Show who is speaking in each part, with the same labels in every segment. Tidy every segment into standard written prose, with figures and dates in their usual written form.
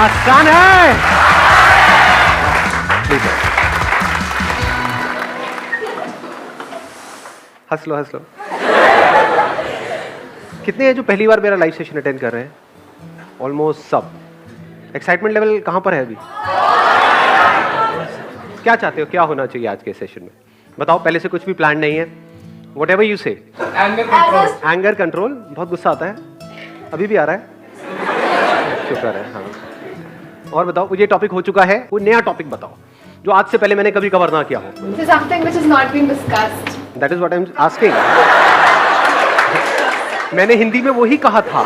Speaker 1: आसान है। हंस लो हंस लो। कितने हैं जो पहली बार मेरा लाइव सेशन अटेंड कर रहे हैं? ऑलमोस्ट सब। एक्साइटमेंट लेवल कहां पर है अभी? क्या चाहते हो, क्या होना चाहिए आज के सेशन में? बताओ, पहले से कुछ भी प्लान नहीं है? Whatever you say. Anger control. बहुत गुस्सा आता है, अभी भी आ रहा है? शुक्र है। हाँ, और बताओ, ये टॉपिक हो चुका है, कोई नया टॉपिक बताओ जो आज से पहले मैंने कभी कवर ना किया हो।
Speaker 2: Something which has not been discussed.
Speaker 1: That is what I'm asking. मैंने हिंदी में वही कहा था।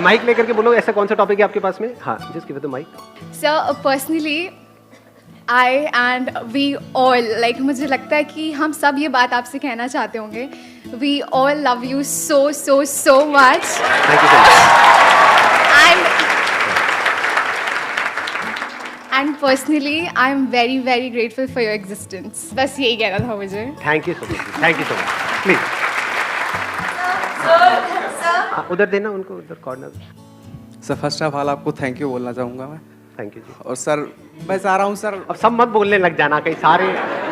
Speaker 1: माइक लेकर के बोलो, ऐसा कौन सा टॉपिक है आपके पास में? हाँ, just give it the mic.
Speaker 2: So personally, I and we all, like, मुझे लगता है कि हम सब ये बात आपसे कहना चाहते होंगे. We all love you so so so much.
Speaker 1: Thank you so much.
Speaker 2: And personally, I'm very very grateful for your existence. बस यही कहना था मुझे.
Speaker 1: Thank you so much. Thank you so much. Please. हाँ, उधर देना उनको, उधर corner.
Speaker 3: Sir first of all आपको थैंक यू बोलना चाहूँगा मैं.
Speaker 1: थैंक यू जी.
Speaker 3: और सर मैं चाह रहा हूँ सर,
Speaker 1: अब सब मत बोलने लग जाना, कहीं सारे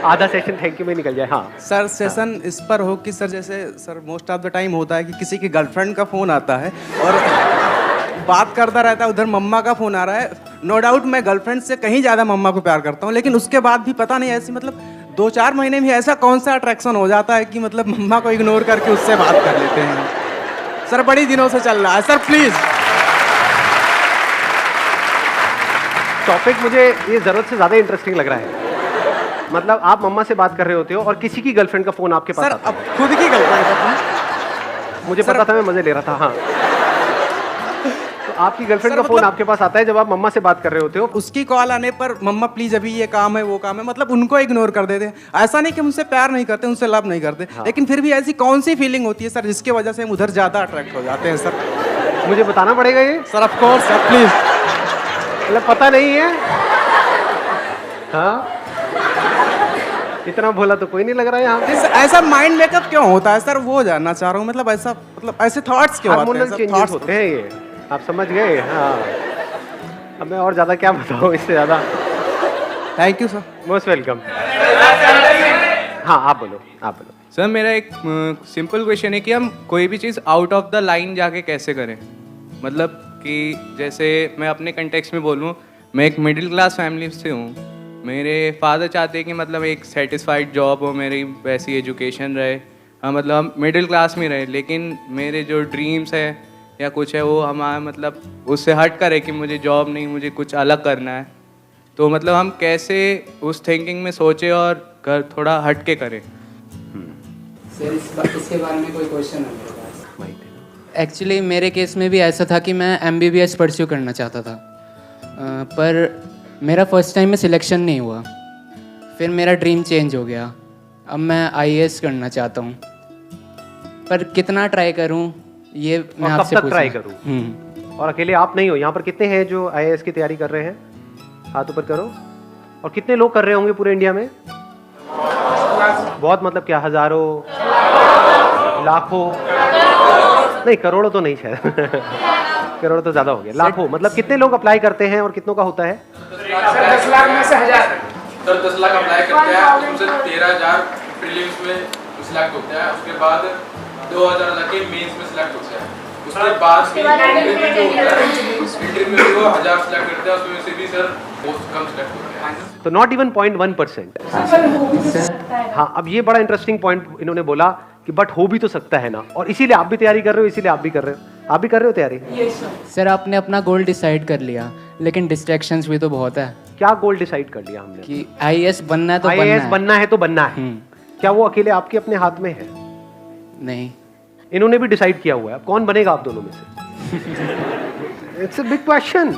Speaker 1: आधा सेशन थैंक यू में निकल जाए. हाँ
Speaker 3: सर सेशन इस पर हो कि सर जैसे sir most of the time होता है कि किसी की गर्लफ्रेंड का फ़ोन आता है और बात करता रहता है, उधर मम्मा का फ़ोन आ रहा है. नो डाउट मैं गर्लफ्रेंड से कहीं ज़्यादा मम्मा को प्यार करता हूँ, लेकिन उसके बाद भी पता नहीं ऐसी मतलब 2-4 महीने में ऐसा कौन सा अट्रैक्शन हो जाता है कि मतलब मम्मा को इग्नोर करके उससे बात कर लेते हैं. सर बड़ी दिनों से चल रहा है सर, प्लीज़.
Speaker 1: टॉपिक मुझे ये ज़रूरत से ज़्यादा इंटरेस्टिंग लग रहा है. मतलब आप मम्मा से बात कर रहे होते हो और किसी की गर्लफ्रेंड का फ़ोन आपके पास
Speaker 3: सर
Speaker 1: आता है.
Speaker 3: अब खुद की गर्लफ्रेंड का फ़ोन.
Speaker 1: मुझे पता था, मैं मज़े ले रहा था. हाँ, तो आपकी गर्लफ्रेंड का फ़ोन
Speaker 3: मतलब
Speaker 1: आपके पास आता है जब आप मम्मा से बात कर रहे होते हो.
Speaker 3: उसकी कॉल आने पर मम्मा प्लीज अभी ये काम है वो काम है, मतलब उनको इग्नोर कर देते हैं. ऐसा नहीं कि उनसे प्यार नहीं करते, उनसे लव नहीं करते.
Speaker 1: हाँ.
Speaker 3: लेकिन फिर भी ऐसी कौन सी फीलिंग होती है सर जिसकी वजह से हम उधर ज़्यादा अट्रैक्ट हो जाते हैं सर?
Speaker 1: मुझे बताना पड़ेगा ये
Speaker 3: sir of course sir please.
Speaker 1: मतलब पता नहीं है. हाँ, इतना भोला तो कोई नहीं लग रहा है यहाँ पे.
Speaker 3: ऐसा माइंड मेकअप क्यों होता है सर, वो जानना चाह रहा हूँ. मतलब ऐसा मतलब ऐसे थॉट्स क्यों आते हैं
Speaker 1: हार्मोनल
Speaker 3: सर?
Speaker 1: चेंजेस
Speaker 3: थॉट्स
Speaker 1: होते हैं ये, आप समझ गए. हाँ, अब मैं और ज़्यादा क्या बताऊँ इससे ज़्यादा.
Speaker 3: Thank you sir.
Speaker 1: Most welcome. हाँ, आप बोलो, आप बोलो.
Speaker 4: सर मेरा एक सिंपल क्वेश्चन है कि हम कोई भी चीज़ आउट ऑफ द लाइन जाके कैसे करें. मतलब कि जैसे मैं अपने कंटेक्स्ट में बोलूँ, मैं एक मिडिल क्लास फैमिली से हूँ. मेरे फादर चाहते हैं कि मतलब एक सेटिस्फाइड जॉब हो, मेरी वैसी एजुकेशन रहे. हाँ, मतलब हम मिडिल क्लास में रहे, लेकिन मेरे जो ड्रीम्स है या कुछ है वो हमारा मतलब उससे हट कर है कि मुझे जॉब नहीं, मुझे कुछ अलग करना है. तो मतलब हम कैसे उस थिंकिंग में सोचें और कर थोड़ा हट के करें.
Speaker 5: सर इसके बारे में कोई क्वेश्चन है मेरे पास.
Speaker 6: एक्चुअली मेरे केस में भी ऐसा था कि मैं MBBS परस्यू करना चाहता था, पर मेरा फर्स्ट टाइम में सिलेक्शन नहीं हुआ. फिर मेरा ड्रीम चेंज हो गया. अब मैं IAS करना चाहता हूँ, पर कितना ट्राई करूँ ये मैं
Speaker 1: और
Speaker 6: आपसे
Speaker 1: कब तक ट्राई करूँ? और अकेले आप नहीं हो, यहाँ पर कितने हैं जो IAS की तैयारी कर रहे हैं? हाथ ऊपर करो. और कितने लोग कर रहे होंगे पूरे इंडिया में? बहुत. मतलब क्या, हजारों, लाखों? नहीं, करोड़ों तो नहीं शायद. करोड़ तो ज्यादा हो गया. लाखों. मतलब कितने लोग अप्लाई करते हैं और कितनों का होता है?
Speaker 5: सर 10 लाख में से 1000.
Speaker 7: सर 10 लाख अप्लाई करते हैं, उसमें से 13,000 प्रीलिम्स में सिलेक्ट होते हैं. उसके बाद 2,000 लगे मेंस में सिलेक्ट होते हैं. उसके बाद इंटरव्यू में वो 1000 सिलेक्ट करते हैं, उसमें से भी सर बहुत कम सिलेक्ट होते हैं.
Speaker 1: तो नॉट इवन 0.1%. हाँ, अब ये बड़ा इंटरेस्टिंग पॉइंट इन्होंने बोला कि बट हो भी तो सकता है ना. और इसीलिए आप भी तैयारी कर रहे हो, इसीलिए आप भी कर रहे हो. आप भी कर रहे हो तैयारी?
Speaker 6: सर आपने अपना गोल डिसाइड कर लिया, लेकिन डिस्ट्रैक्शंस भी तो बहुत है.
Speaker 1: क्या गोल डिसाइड कर लिया हमने?
Speaker 6: कि IAS बनना है तो
Speaker 1: IAS बनना है तो बनना है. क्या वो अकेले आपके अपने हाथ में है?
Speaker 6: नहीं,
Speaker 1: इन्होंने भी डिसाइड किया हुआ है. अब कौन बनेगा आप दोनों में से? It's a big question.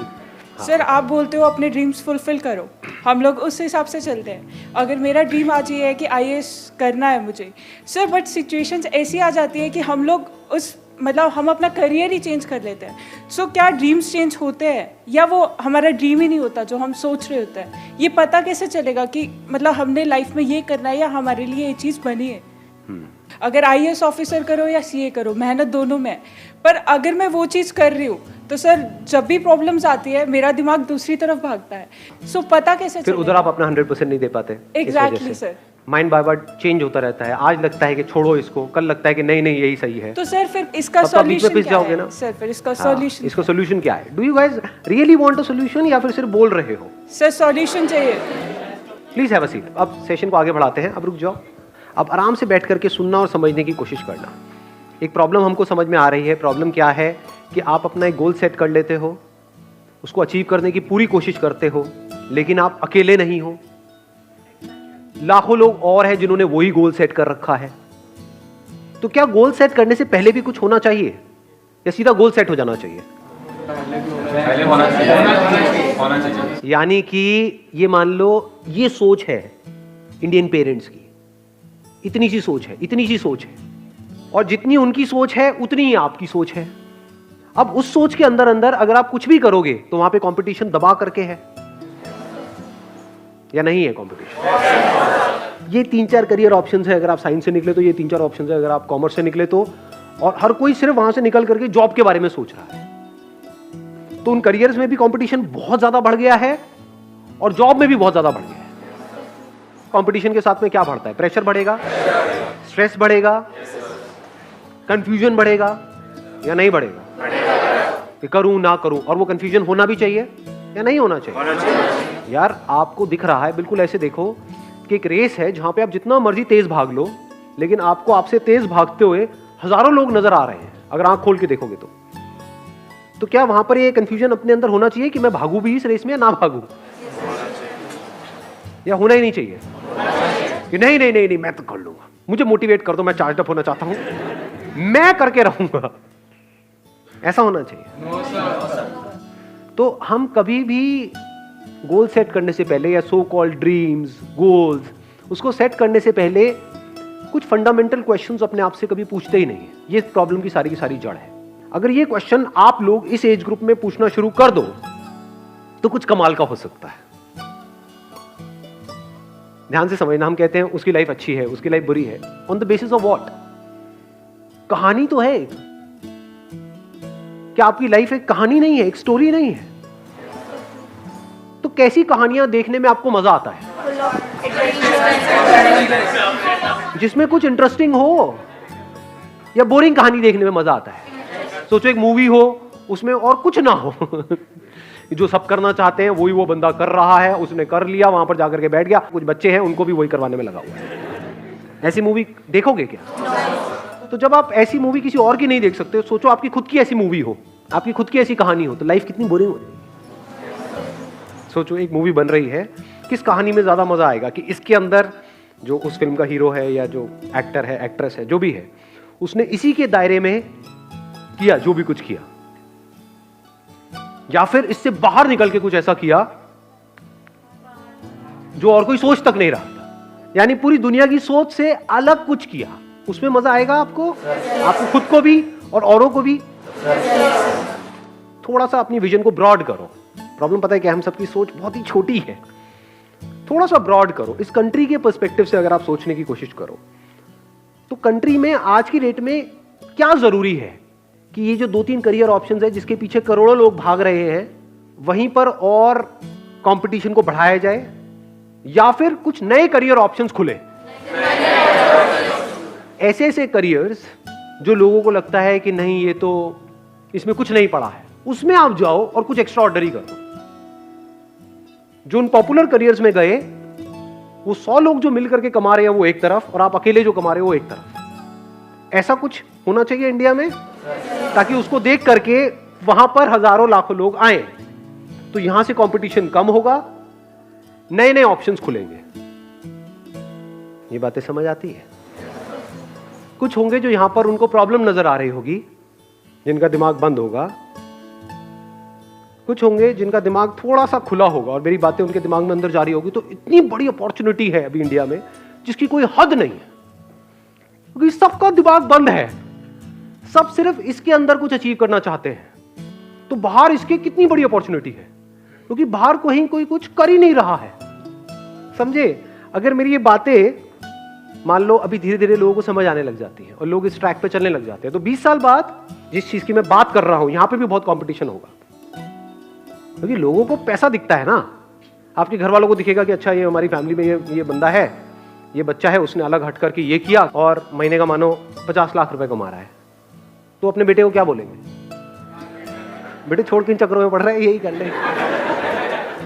Speaker 8: Sir आप बोलते हो अपने ड्रीम्स फुलफिल करो, हम लोग उस हिसाब से चलते हैं. अगर मेरा ड्रीम आज ये है कि IAS करना है मुझे सर, बट सिचुएशंस ऐसी आ जाती है कि हम लोग उस मतलब हम अपना करियर ही चेंज कर लेते हैं. सो क्या ड्रीम्स चेंज होते हैं या वो हमारा ड्रीम ही नहीं होता जो हम सोच रहे होते हैं? ये पता कैसे चलेगा कि मतलब हमने लाइफ में ये करना है या हमारे लिए ये चीज़ बनी है? अगर आईएएस ऑफिसर करो या सीए करो, मेहनत दोनों में है। पर अगर मैं वो चीज़ कर रही हूँ तो सर जब भी प्रॉब्लम्स आती है मेरा दिमाग दूसरी तरफ भागता है। सो पता कैसे
Speaker 1: फिर उधर आप अपना 100% नहीं दे पाते।
Speaker 8: एग्जैक्टली सर,
Speaker 1: माइंड बाय बार चेंज होता रहता है। आज लगता है कि छोड़ो इसको, कल लगता है कि नहीं नहीं यही सही है।
Speaker 8: तो सर फिर इसका
Speaker 1: तब तो आप बीच में
Speaker 8: सॉल्यूशन
Speaker 1: पिस
Speaker 8: क्या
Speaker 1: जाओगे
Speaker 8: है?
Speaker 1: ना।
Speaker 8: सर फिर इसका
Speaker 1: हाँ,
Speaker 8: सॉल्यूशन
Speaker 1: इसका सोल्यूशन क्या है? Do you guys really want a solution या फिर सिर्फ बोल रहे हो?
Speaker 8: सर सॉल्यूशन चाहिए।
Speaker 1: Please have a seat. अब सेशन को आगे बढ़ाते हैं। अब रुक जाओ। अब आराम से बैठ करके सुनना और समझने की कोशिश करना। एक प्रॉब्लम हमको समझ में आ रही है। प्रॉब्लम क्या है कि आप अपना एक गोल सेट कर लेते हो, उसको अचीव करने की पूरी कोशिश करते हो, लेकिन आप अकेले नहीं हो। लाखों लोग और हैं जिन्होंने वही गोल सेट कर रखा है। तो क्या गोल सेट करने से पहले भी कुछ होना चाहिए या सीधा गोल सेट हो जाना चाहिए?
Speaker 7: पहले होना चाहिए।
Speaker 1: यानी कि ये मान लो ये सोच है इंडियन पेरेंट्स की, इतनी सी सोच है, इतनी सी सोच है, और जितनी उनकी सोच है उतनी ही आपकी सोच है। अब उस सोच के अंदर अंदर अगर आप कुछ भी करोगे तो वहां पे कंपटीशन दबा करके है या नहीं है कंपटीशन? ये 3-4 करियर ऑप्शंस है। अगर आप साइंस से निकले तो ये 3-4 ऑप्शंस है, अगर आप कॉमर्स से निकले तो, और हर कोई सिर्फ वहां से निकल करके जॉब के बारे में सोच रहा है। तो उन करियर्स में भी कंपटीशन बहुत ज्यादा बढ़ गया है और जॉब में भी बहुत ज्यादा बढ़ गया है। कंपटीशन के साथ में क्या बढ़ता है? प्रेशर बढ़ेगा, स्ट्रेस बढ़ेगा, कंफ्यूजन बढ़ेगा या नहीं बढ़ेगा? कि करूं ना करूं, और वो कंफ्यूजन होना भी चाहिए या नहीं होना चाहिए? यार आपको दिख रहा है, बिल्कुल ऐसे देखो कि एक रेस है जहां पे आप जितना मर्जी तेज भाग लो, लेकिन आपको आपसे तेज भागते हुए हजारों लोग नजर आ रहे हैं अगर आंख खोल के देखोगे तो क्या वहां पर ये कंफ्यूजन अपने अंदर होना चाहिए कि मैं भागू भी इस रेस में या ना भागू? या होना ही नहीं चाहिए कि नहीं नहीं नहीं नहीं मैं तो कर लूंगा, मुझे मोटिवेट कर दो, मैं चार्ज अप होना चाहता हूं, मैं करके रहूंगा, ऐसा होना चाहिए? तो हम कभी भी गोल सेट करने से पहले या सो कॉल्ड ड्रीम्स, गोल्स, उसको सेट करने से पहले कुछ फंडामेंटल क्वेश्चंस अपने आप से कभी पूछते ही नहीं है। ये प्रॉब्लम की सारी जड़ है। अगर ये क्वेश्चन आप लोग इस एज ग्रुप में पूछना शुरू कर दो तो कुछ कमाल का हो सकता है। ध्यान से समझना, हम कहते हैं उसकी लाइफ अच्छी है, उसकी लाइफ बुरी है, on the basis of what? कहानी तो है। क्या आपकी लाइफ एक कहानी नहीं है, एक स्टोरी नहीं है? तो कैसी कहानियां देखने में आपको मजा आता है? जिसमें कुछ इंटरेस्टिंग हो, या बोरिंग कहानी देखने में मजा आता है? सोचो एक मूवी हो, उसमें और कुछ ना हो जो सब करना चाहते हैं वही वो बंदा कर रहा है, उसने कर लिया, वहां पर जाकर के बैठ गया, कुछ बच्चे हैं उनको भी वही करवाने में लगा हुआ है। ऐसी मूवी देखोगे क्या? तो जब आप ऐसी मूवी किसी और की नहीं देख सकते, सोचो आपकी खुद की ऐसी मूवी हो, आपकी खुद की ऐसी कहानी हो, तो लाइफ कितनी बोरिंग हो जाएगी। सोचो एक मूवी बन रही है, किस कहानी में ज्यादा मजा आएगा कि इसके अंदर जो उस फिल्म का हीरो है या जो एक्टर है, एक्ट्रेस है, जो भी है, उसने इसी के दायरे में किया जो भी कुछ किया, या फिर इससे बाहर निकल के कुछ ऐसा किया जो और कोई सोच तक नहीं रहा था, यानी पूरी दुनिया की सोच से अलग कुछ किया, उसमें मजा आएगा आपको खुद को भी और औरों को भी। थोड़ा सा अपनी विजन को ब्रॉड करो। प्रॉब्लम पता है कि हम सबकी सोच बहुत ही छोटी है। थोड़ा सा ब्रॉड करो। इस कंट्री के पर्सपेक्टिव से अगर आप सोचने की कोशिश करो तो कंट्री में आज की डेट में क्या जरूरी है कि ये जो 2-3 करियर ऑप्शंस है जिसके पीछे करोड़ों लोग भाग रहे हैं, वहीं पर और कंपटीशन को बढ़ाया जाए, या फिर कुछ नए करियर ऑप्शंस खुले, ऐसे ऐसे करियर्स जो लोगों को लगता है कि नहीं ये तो इसमें कुछ नहीं पड़ा है, उसमें आप जाओ और कुछ एक्स्ट्रा ऑर्डिनरी करो। जो उन पॉपुलर करियर्स में गए, वो 100 लोग जो मिलकर के कमा रहे हैं वो एक तरफ, और आप अकेले जो कमा रहे हो वो एक तरफ। ऐसा कुछ होना चाहिए इंडिया में, ताकि उसको देख करके वहां पर हजारों लाखों लोग आए, तो यहां से कंपटीशन कम होगा, नए नए ऑप्शंस खुलेंगे। ये बातें समझ आती है? कुछ होंगे जो यहां पर उनको प्रॉब्लम नजर आ रही होगी, जिनका दिमाग बंद होगा, कुछ होंगे जिनका दिमाग थोड़ा सा खुला होगा और मेरी बातें उनके दिमाग में अंदर जा रही होगी। तो इतनी बड़ी अपॉर्चुनिटी है अभी इंडिया में जिसकी कोई हद नहीं है, क्योंकि सबका दिमाग बंद है, सब सिर्फ इसके अंदर कुछ अचीव करना चाहते हैं। तो बाहर इसके कितनी बड़ी अपॉर्चुनिटी है, क्योंकि बाहर कोई कुछ कर ही नहीं रहा है। समझे? अगर मेरी ये बातें मान लो अभी धीरे धीरे लोगों को समझ आने लग जाती है और लोग इस ट्रैक पे चलने लग जाते हैं, तो 20 साल बाद जिस चीज की मैं बात कर रहा हूं यहां पे भी बहुत कंपटीशन होगा, क्योंकि लोगों को पैसा दिखता है ना। आपके घर वालों को दिखेगा कि अच्छा ये हमारी फैमिली में ये बंदा है, ये बच्चा है, उसने अलग हट करके ये किया और महीने का मानो 50 लाख रुपए कमा रहा है, तो अपने बेटे को क्या बोलेंगे? बेटे छोड़ किन चक्रों में पड़ रहा है, यही कर ले।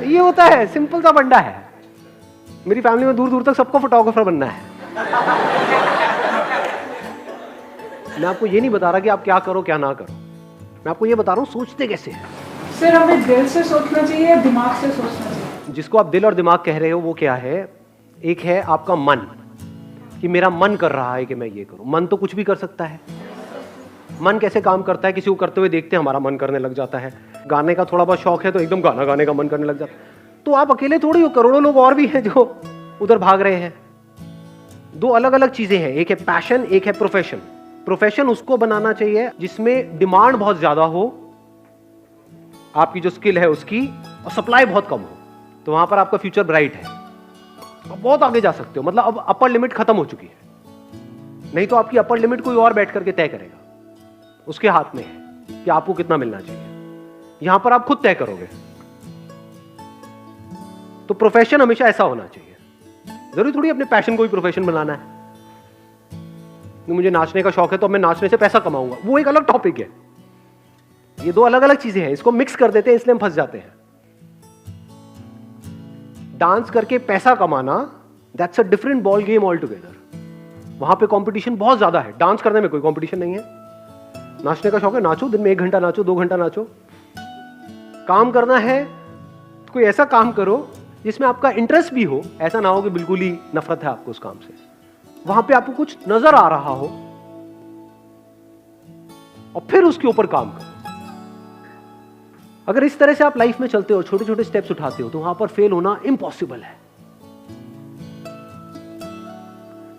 Speaker 1: ये होता है, सिंपल सा बंडा है। मेरी फैमिली में दूर दूर तक सबको फोटोग्राफर बनना है। मैं आपको ये नहीं बता रहा कि आप क्या करो क्या ना करो, मैं आपको ये बता रहा हूँ सोचते कैसे हैं।
Speaker 8: सर हमें दिल से सोचना चाहिए या दिमाग से सोचना चाहिए?
Speaker 1: जिसको आप दिल और दिमाग कह रहे हो वो क्या है? एक है आपका मन, कि मेरा मन कर रहा है कि मैं ये करूं। मन तो कुछ भी कर सकता है। मन कैसे काम करता है? किसी को करते हुए देखते हैं हमारा मन करने लग जाता है। गाने का थोड़ा बहुत शौक है तो एकदम गाना गाने का मन करने लग जाता है। तो आप अकेले थोड़ी हो, करोड़ों लोग और भी हैं जो उधर भाग रहे हैं। दो अलग अलग चीजें हैं, एक है पैशन, एक है प्रोफेशन। प्रोफेशन उसको बनाना चाहिए जिसमें डिमांड बहुत ज्यादा हो, आपकी जो स्किल है उसकी, और सप्लाई बहुत कम हो, तो वहां पर आपका फ्यूचर ब्राइट है। आप बहुत आगे जा सकते हो, मतलब अब अपर लिमिट खत्म हो चुकी है। नहीं तो आपकी अपर लिमिट कोई और बैठ करके तय करेगा, उसके हाथ में है कि आपको कितना मिलना चाहिए। यहां पर आप खुद तय करोगे। तो प्रोफेशन हमेशा ऐसा होना चाहिए। जरूरी थोड़ी अपने पैशन को भी प्रोफेशन बनाना है। मुझे नाचने का शौक है तो मैं नाचने से पैसा कमाऊंगा, वो एक अलग टॉपिक है। ये दो अलग अलग चीजें हैं, इसको मिक्स कर देते हैं, इसलिए हम फंस जाते हैं। डांस करके पैसा कमाना, that's a different ball game all together. वहां पे कंपटीशन बहुत ज्यादा है, डांस करने में कोई कंपटीशन नहीं है। नाचने का शौक है, नाचो, दिन में 1 घंटा नाचो, 2 घंटा नाचो। काम करना है तो कोई ऐसा काम करो जिसमें आपका इंटरेस्ट भी हो, ऐसा ना हो कि बिल्कुल ही नफरत है आपको उस काम से। वहां पे आपको कुछ नजर आ रहा हो और फिर उसके ऊपर काम करो। अगर इस तरह से आप लाइफ में चलते हो, छोटे छोटे स्टेप्स उठाते हो, तो वहां पर फेल होना इम्पॉसिबल है।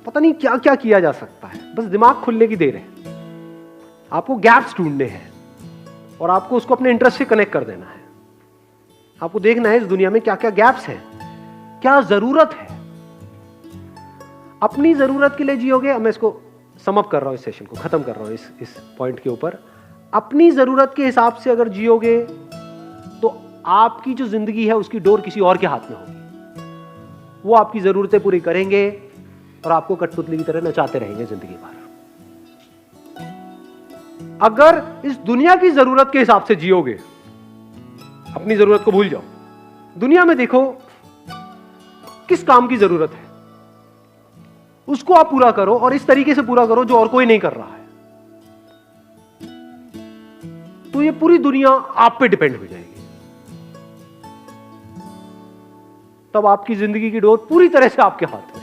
Speaker 1: पता नहीं क्या क्या किया जा सकता है, बस दिमाग खुलने की देर है। आपको गैप्स ढूंढने हैं और आपको उसको अपने इंटरेस्ट से कनेक्ट कर देना है। आपको देखना है इस दुनिया में क्या क्या गैप्स हैं, क्या जरूरत है। अपनी जरूरत के लिए जियोगे। मैं इसको समअप कर रहा हूं, इस सेशन को खत्म कर रहा हूं इस पॉइंट के ऊपर। अपनी जरूरत के हिसाब से अगर जियोगे तो आपकी जो जिंदगी है उसकी डोर किसी और के हाथ में होगी। वो आपकी जरूरतें पूरी करेंगे और आपको कठपुतली की तरह नचाते रहेंगे जिंदगी भर। अगर इस दुनिया की जरूरत के हिसाब से जियोगे, अपनी जरूरत को भूल जाओ। दुनिया में देखो किस काम की जरूरत है, उसको आप पूरा करो और इस तरीके से पूरा करो जो और कोई नहीं कर रहा है। तो ये पूरी दुनिया आप पे डिपेंड हो जाएगी। तब आपकी जिंदगी की डोर पूरी तरह से आपके हाथ में।